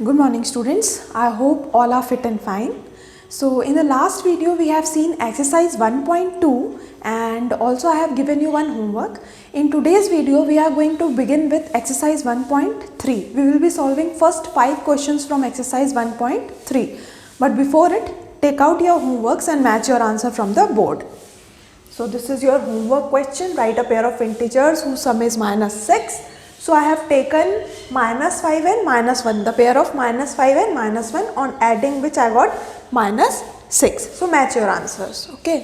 Good morning students. I hope all are fit and fine. So in the last video we have seen exercise 1.2 and also I have given you one homework. In today's video we are going to begin with exercise 1.3. We will be solving first 5 questions from exercise 1.3. But before it, take out your homeworks and match your answer from the board. So this is your homework question. Write a pair of integers whose sum is -6. So I have taken -5 and -1, the pair of -5 and -1, on adding which I got -6. So match your answers, okay.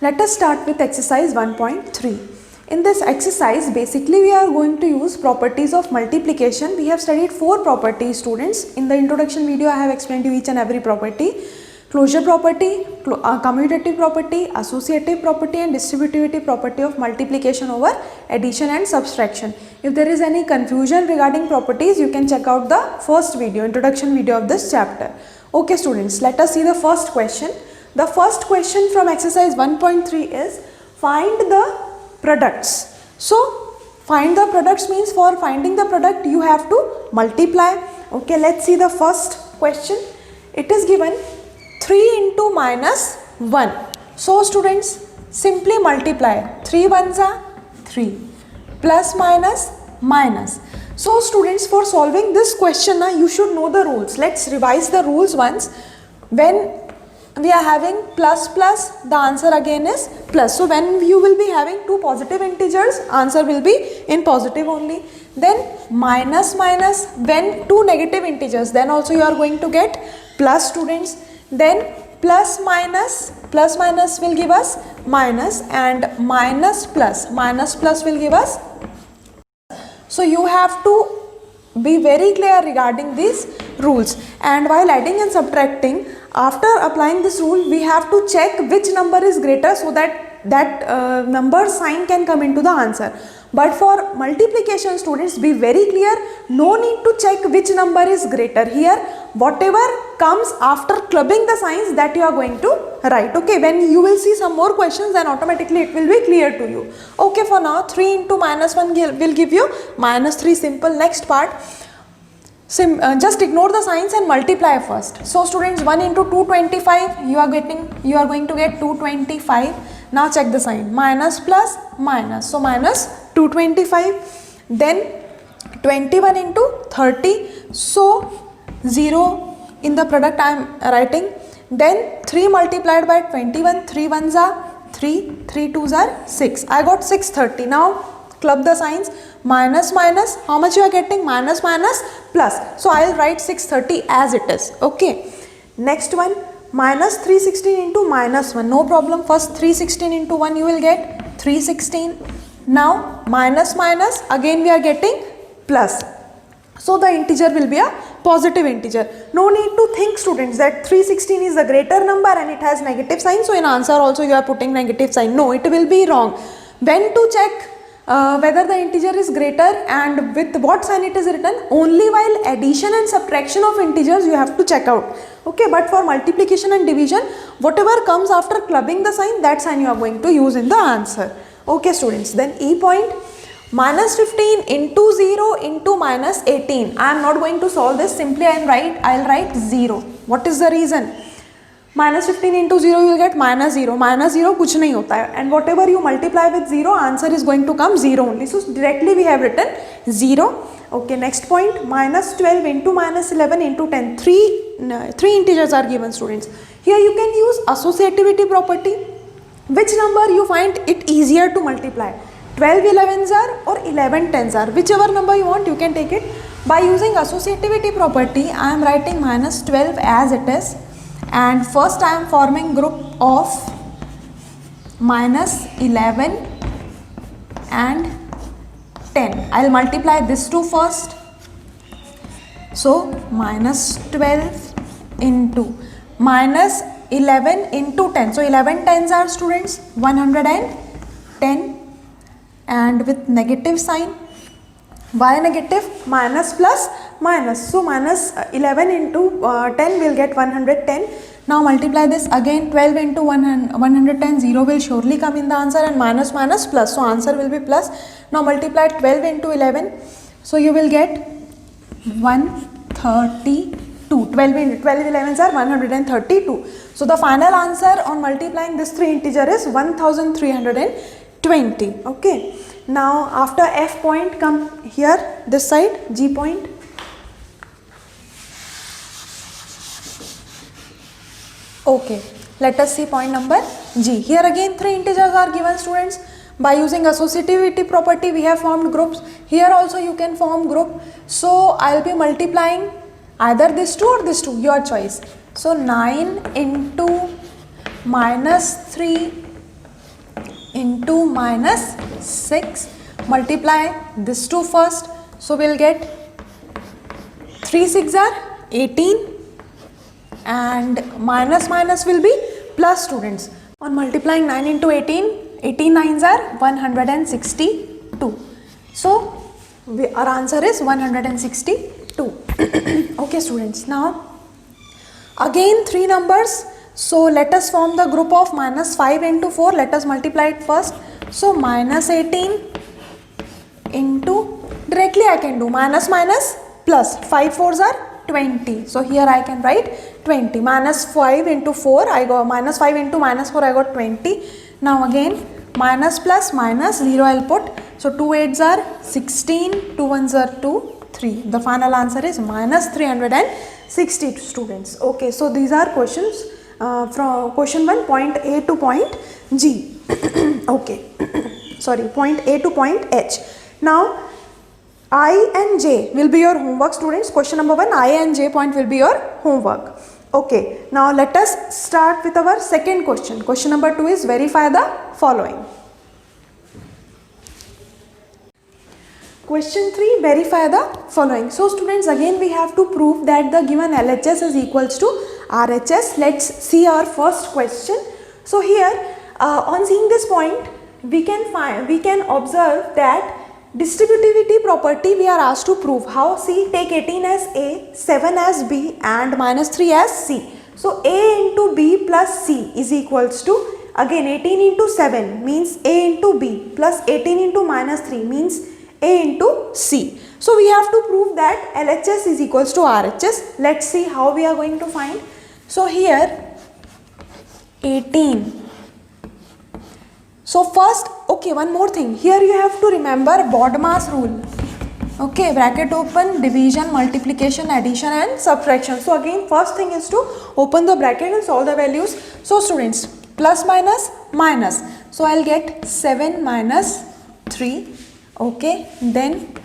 Let us start with exercise 1.3. In this exercise, basically we are going to use properties of multiplication. We have studied 4 properties, students. In the introduction video, I have explained you each and every property. Closure property, commutative property, associative property and distributivity property of multiplication over addition and subtraction. If there is any confusion regarding properties, you can check out the first video, introduction video of this chapter. Okay students, let us see the first question. The first question from exercise 1.3 is find the products. So find the products means for finding the product you have to multiply. Okay, let's see the first question. It is given 3 into -1. So students, simply multiply. 3 ones are 3, plus minus minus. So students, for solving this question you should know the rules. Let's revise the rules once. When we are having plus plus, the answer again is plus. So when you will be having 2 positive integers, answer will be in positive only. Then minus minus, when 2 negative integers, then also you are going to get plus, students. Then plus minus will give us minus, and minus plus will give us. So you have to be very clear regarding these rules. And while adding and subtracting, after applying this rule, we have to check which number is greater so that number sign can come into the answer. But for multiplication, students, be very clear, no need to check which number is greater. Here whatever comes after clubbing the signs, that you are going to write. Okay, when you will see some more questions, then automatically it will be clear to you. Okay, for now 3 into -1 will give you -3, simple. Next part, just ignore the signs and multiply first. So students, 1 into 225, you are going to get 225. Now check the sign, minus plus minus, so minus 225. Then 21 into 30, so 0 in the product I am writing. Then 3 multiplied by 21, 3 ones are 3, 3 twos are 6. I got 630. Now club the signs, minus minus, how much you are getting? Minus minus plus. So I will write 630 as it is. Okay. Next one, minus 316 into -1. No problem. First 316 into 1 you will get 316. Now minus minus, again we are getting plus. So the integer will be a positive integer. No need to think, students, that 316 is the greater number and it has negative sign. So in answer also you are putting negative sign. No, it will be wrong. When to check whether the integer is greater and with what sign it is written? Only while addition and subtraction of integers you have to check out. Okay, but for multiplication and division, whatever comes after clubbing the sign, that sign you are going to use in the answer. Okay students, then E point, -15 into 0 into -18. I am not going to solve this, simply I will write 0. What is the reason? -15 into 0 you will get -0. -0 कुछ नहीं होता है, and whatever you multiply with 0, answer is going to come 0 only. So directly we have written 0. Okay, next point, -12 into -11 into 10. Three integers are given, students. Here you can use associativity property. Which number you find it easier to multiply? 12 11s are or 11 10s are, whichever number you want you can take it. By using associativity property, I am writing -12 as it is, and first I am forming group of -11 and 10. I will multiply this two first. So -12 into -11 into 10. So 11 10s are, students, 110, and with negative sign. Why negative? Minus plus minus. So -11 into 10 will get 110. Now multiply this again, 12 into 110, 0 will surely come in the answer, and minus minus plus, so answer will be plus. Now multiply 12 into 11, So you will get 132. 12 11s are 132. So the final answer on multiplying this 3 integer is 1320. Okay. Now after F point, come here this side, G point. Okay, let us see point number G. Here again 3 integers are given, students. By using associativity property we have formed groups. Here also you can form group. So I will be multiplying either this 2 or this 2, your choice. So 9 into minus 3 into minus 6, multiply this 2 first. So we will get 3 6 are 18 and minus minus will be plus, students. On multiplying 9 into 18, 18 9s are 162. So our answer is 162. Okay, students. Now again 3 numbers. So let us form the group of minus 5 into 4. Let us multiply it first. So minus 18 into, directly I can do minus minus plus, 5 4s are 20. So here I can write 20. Minus 5 into 4, I got minus 5 into minus 4, I got 20. Now again minus plus minus 0 I will put. So 2 8s are 16, 2 1s are 2, 3. The final answer is minus 360, students. Okay, so these are questions from question 1, point A to point G. Okay, sorry, point A to point H. Now I and J will be your homework, students. Question number 1, I and J point will be your homework. Okay, now let us start with our second question. Question number 2 is verify the following. Question 3, verify the following. So students, again we have to prove that the given LHS is equals to RHS. Let's see our first question. So here on seeing this point, we can observe that distributivity property we are asked to prove. How? See, take 18 as A, 7 as B and minus 3 as C. So A into B plus C is equals to, again 18 into 7 means A into B plus 18 into minus 3 means A into C. So we have to prove that LHS is equals to RHS. Let's see how we are going to find. So here 18. So first, okay, one more thing. Here you have to remember BODMAS rule. Okay, bracket open, division, multiplication, addition and subtraction. So again, first thing is to open the bracket and solve the values. So students, plus minus minus. So I'll get 7 minus 3. Okay, then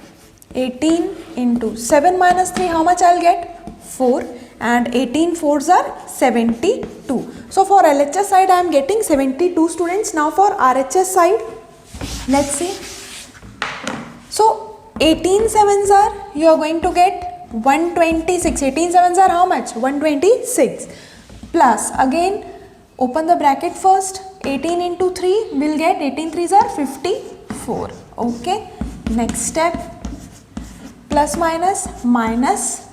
18 into 7 minus 3, how much I'll get? 4. And 18 4s are 72. So for LHS side I am getting 72, students. Now for RHS side, let's see. So 18 7s are, you are going to get 126. 18 7s are how much? 126. Plus again open the bracket first. 18 into 3 will get 18 3s are 54. Okay. Next step, plus minus minus.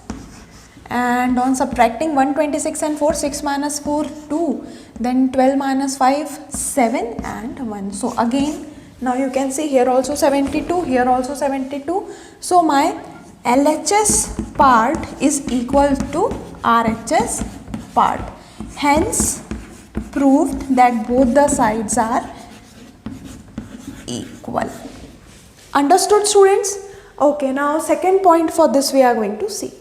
And on subtracting 126 and 4, 6 minus 4, 2, then 12 minus 5, 7 and 1. So again, now you can see here also 72, here also 72. So my LHS part is equal to RHS part. Hence, proved that both the sides are equal. Understood, students? Okay, now second point for this we are going to see.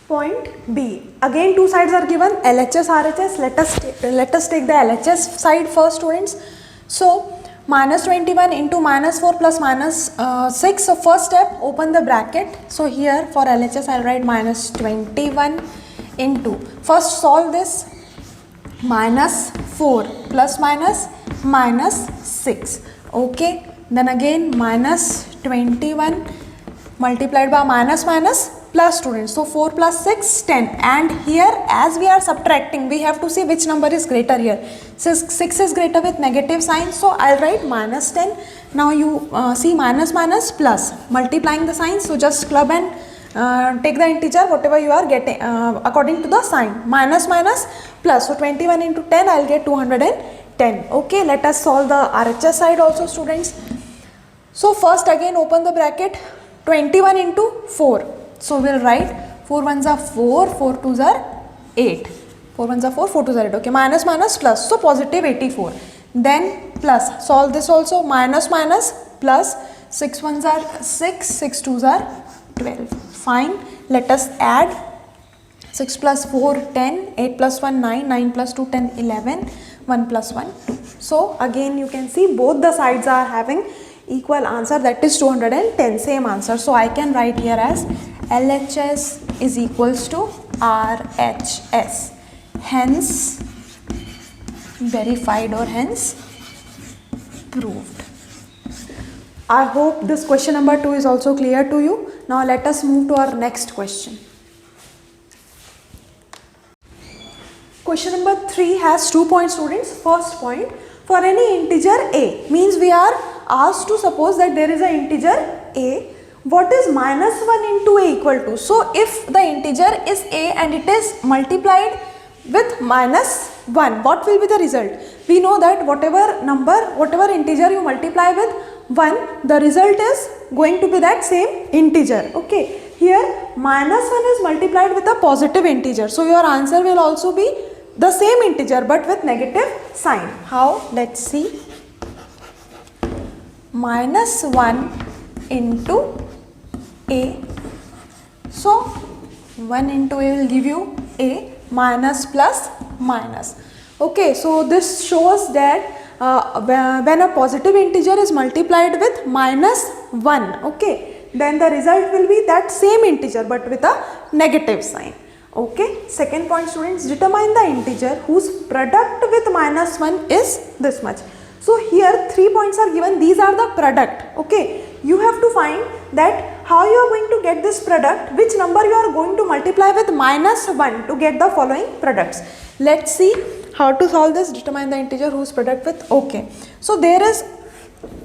Point B. Again 2 sides are given, LHS, RHS. Let us take the LHS side first, students. So minus 21 into minus 4 plus minus 6. So first step, open the bracket. So here for LHS I will write minus 21 into, first solve this, minus 4 plus minus minus 6. Okay, then again minus 21 multiplied by minus minus plus, students. So 4 plus 6, 10. And here as we are subtracting, we have to see which number is greater here. So 6 is greater with negative sign. So I'll write minus 10. Now you see minus minus plus, multiplying the signs. So just club and take the integer whatever you are getting according to the sign. Minus minus plus. So 21 into 10 I'll get 210. Okay, let us solve the RHS side also, students. So first again open the bracket, 21 into 4. So we'll write 4 ones are 4, 4 twos are 8. 4 ones are 4, 4 twos are 8. Okay, minus minus plus. So positive 84. Then plus. Solve this also. Minus minus plus. 6 ones are 6, 6 twos are 12. Fine. Let us add. 6 plus 4, 10. 8 plus 1, 9. 9 plus 2, 10, 11. 1 plus 1. So again you can see both the sides are having equal answer, that is 210, same answer. So I can write here as LHS is equals to RHS, hence verified or hence proved. I hope this question number 2 is also clear to you. Now let us move to our next question. Question number 3 has 2 points, students. First point, for any integer a, means we are asked to suppose that there is an integer a. What is minus 1 into a equal to? So if the integer is a and it is multiplied with minus 1, what will be the result? We know that whatever number, whatever integer you multiply with 1, the result is going to be that same integer. Okay, here minus 1 is multiplied with a positive integer. So your answer will also be the same integer but with negative sign. How? Let's see. Minus 1 into a. So 1 into a will give you a, minus plus minus. Okay, so this shows that when a positive integer is multiplied with minus 1, okay, then the result will be that same integer but with a negative sign. Okay, second point, students, determine the integer whose product with minus 1 is this much. So here 3 points are given, these are the product. Okay, you have to find that how you are going to get this product, which number you are going to multiply with minus 1 to get the following products. Let's see how to solve this. Determine the integer whose product with, okay. So there is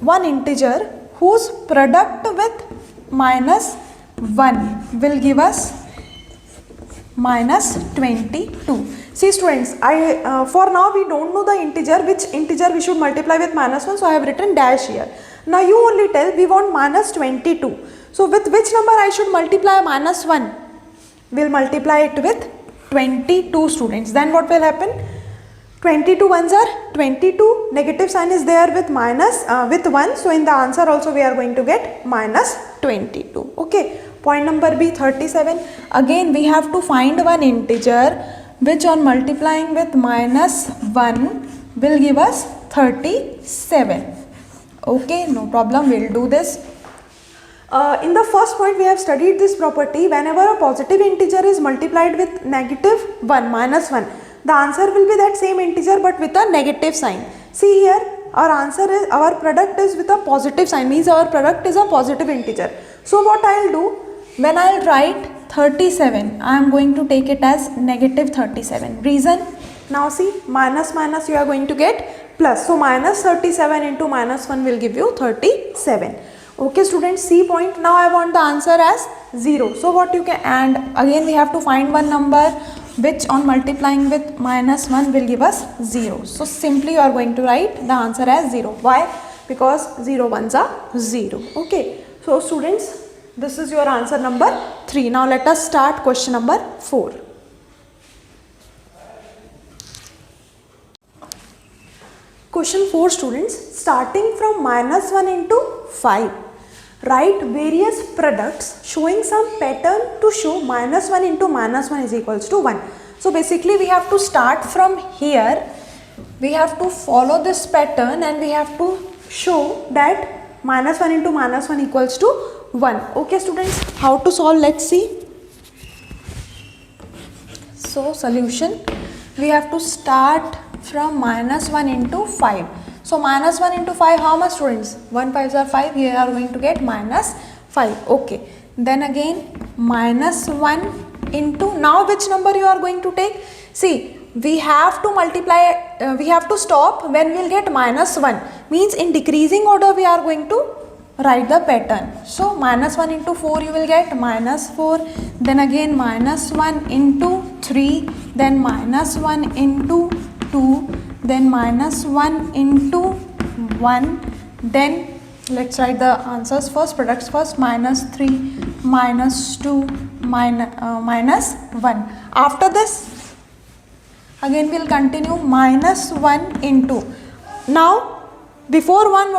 one integer whose product with minus 1 will give us minus 22. See students, for now we don't know the integer, which integer we should multiply with minus 1, so I have written dash here. Now you only tell we want minus 22. So with which number I should multiply minus 1? We'll multiply it with 22, students. Then what will happen? 22 ones are 22, negative sign is there with minus with 1, so in the answer also we are going to get minus 22. Okay, point number B, 37. Again we have to find one integer which on multiplying with minus 1 will give us 37. Okay, no problem, we'll do this. In the first point we have studied this property. Whenever a positive integer is multiplied with negative 1, minus 1, the answer will be that same integer but with a negative sign. See here, our answer is, our product is with a positive sign, means our product is a positive integer. So what I will do, when I will write 37, I am going to take it as negative 37. Reason? Now see, minus minus you are going to get plus. So minus 37 into minus 1 will give you 37. Okay students, C point. Now I want the answer as 0. So what you can, and again we have to find one number which on multiplying with minus 1 will give us 0. So simply you are going to write the answer as 0. Why? Because 0 ones are 0. Okay. So students, this is your answer number 3. Now let us start question number 4. Question 4, students, starting from minus 1 into 5. Write various products showing some pattern to show minus 1 into minus 1 is equals to 1. So basically we have to start from here. We have to follow this pattern and we have to show that minus 1 into minus 1 equals to 1. Okay students, how to solve? Let's see. So solution, we have to start from minus 1 into 5. So minus 1 into 5, how much students? 1 5s are 5, here are going to get minus 5. Okay, then again minus 1 into, now which number you are going to take? See, we have to multiply, we have to stop when we will get minus 1. Means in decreasing order we are going to write the pattern. So minus 1 into 4 you will get minus 4, then again minus 1 into 3, then minus 1 into 2, then minus 1 into 1, then Let's write the answers first, products first. Minus 3, minus 2, minus 1. After this, again we'll continue minus 1 into. Now, before 1,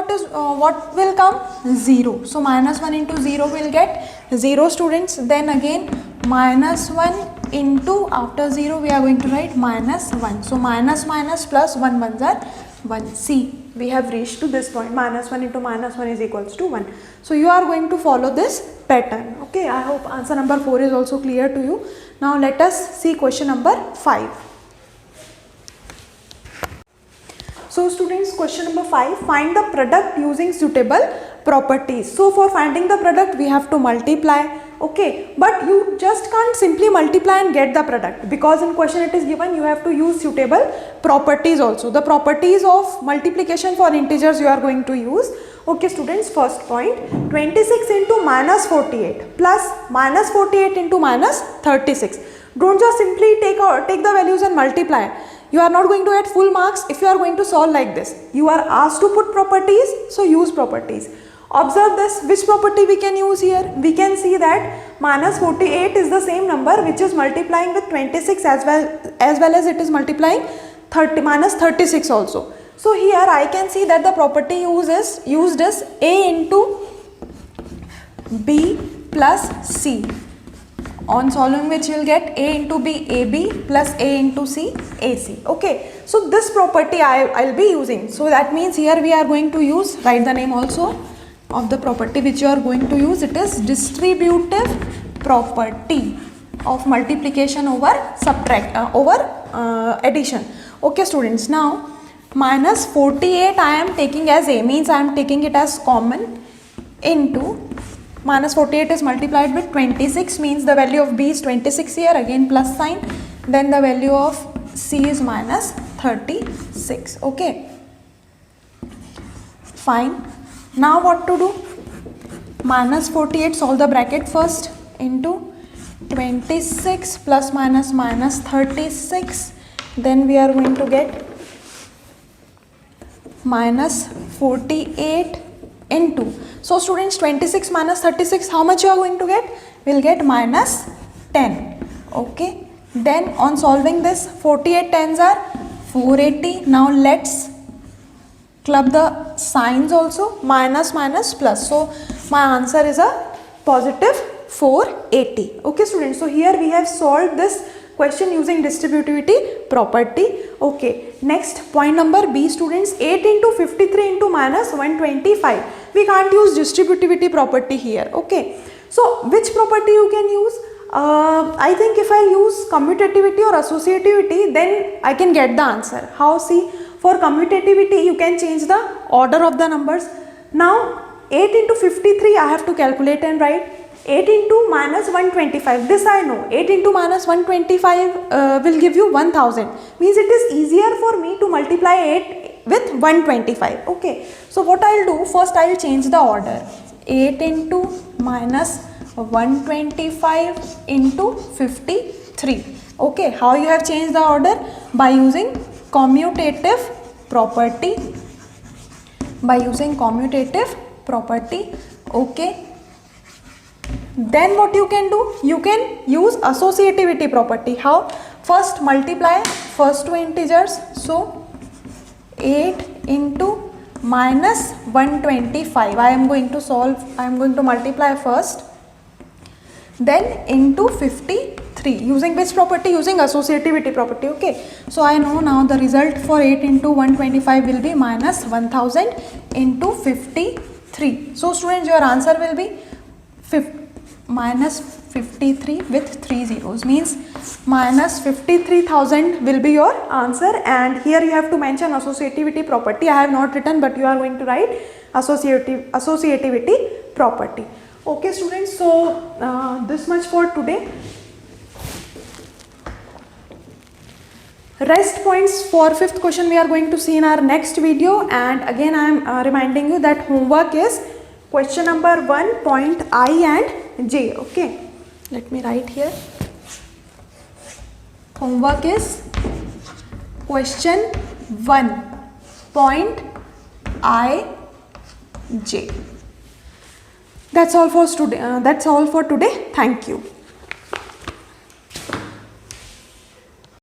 what will come? 0. So, minus 1 into 0 will get 0, students. Then again, minus 1 into, after 0, we are going to write minus 1. So, minus plus 1 ones are 1. See, we have reached to this point. Minus 1 into minus 1 is equals to 1. So, you are going to follow this pattern. Okay, I hope answer number 4 is also clear to you. Now, let us see question number 5. So, students, question number 5, find the product using suitable properties. So, for finding the product, we have to multiply. Okay, but you just can't simply multiply and get the product, because in question it is given you have to use suitable properties also. The properties of multiplication for integers you are going to use. Okay, students, first point, 26 into minus 48 plus minus 48 into minus 36. Don't just simply take the values and multiply. You are not going to get full marks if you are going to solve like this. You are asked to put properties, so use properties. Observe this, which property we can use here? We can see that minus 48 is the same number which is multiplying with 26 as well as it is multiplying minus 36 also. So here I can see that the property used is A into B plus C. On solving which you will get A into B AB plus A into C AC. Okay, so this property I will be using. So that means here we are going to use, write the name also of the property which you are going to use. It is distributive property of multiplication over addition. Okay, students, now minus 48 I am taking as A, means I am taking it as common, into minus 48 is multiplied with 26, means the value of B is 26 here, again plus sign, then the value of C is minus 36. Okay, fine. Now what to do? Minus 48, solve the bracket first, into 26 plus minus 36, then we are going to get minus 48 into, so students, 26 minus 36, how much you are going to get? We will get minus 10. Okay, then on solving this, 48 tens are 480. Now let's club the signs also, minus plus. So my answer is a positive 480. Okay, students, so here we have solved this question using distributivity property. Okay, next point number B, students, 8 into 53 into minus 125. We can't use distributivity property here. Okay, so which property you can use? I think if I use commutativity or associativity, then I can get the answer. How? See, for commutativity you can change the order of the numbers. Now 8 into 53 I have to calculate and write. 8 into minus 125, this I know. 8 into minus 125 will give you 1000, means it is easier for me to multiply 8 with 125. Okay, so what I will do, first I will change the order. 8 into minus 125 into 53. Okay, how you have changed the order? By using commutative property. Okay, then what you can do? You can use associativity property. How? First multiply first two integers. So 8 into minus 125. I am going to multiply first, then into 53. Using which property? Using associativity property. Okay, so I know now the result for 8 into 125 will be minus 1000 into 53. So students, your answer will be minus 53 with 3 zeros, means minus 53,000 will be your answer. And here you have to mention associativity property. I have not written, but you are going to write associativity property. Okay, students, so this much for today. Rest points for fifth question we are going to see in our next video. And again I am reminding you that homework is question number 1 point I and J. Okay, let me write here. Homework is question 1 point I, j. That's all for today. Thank you.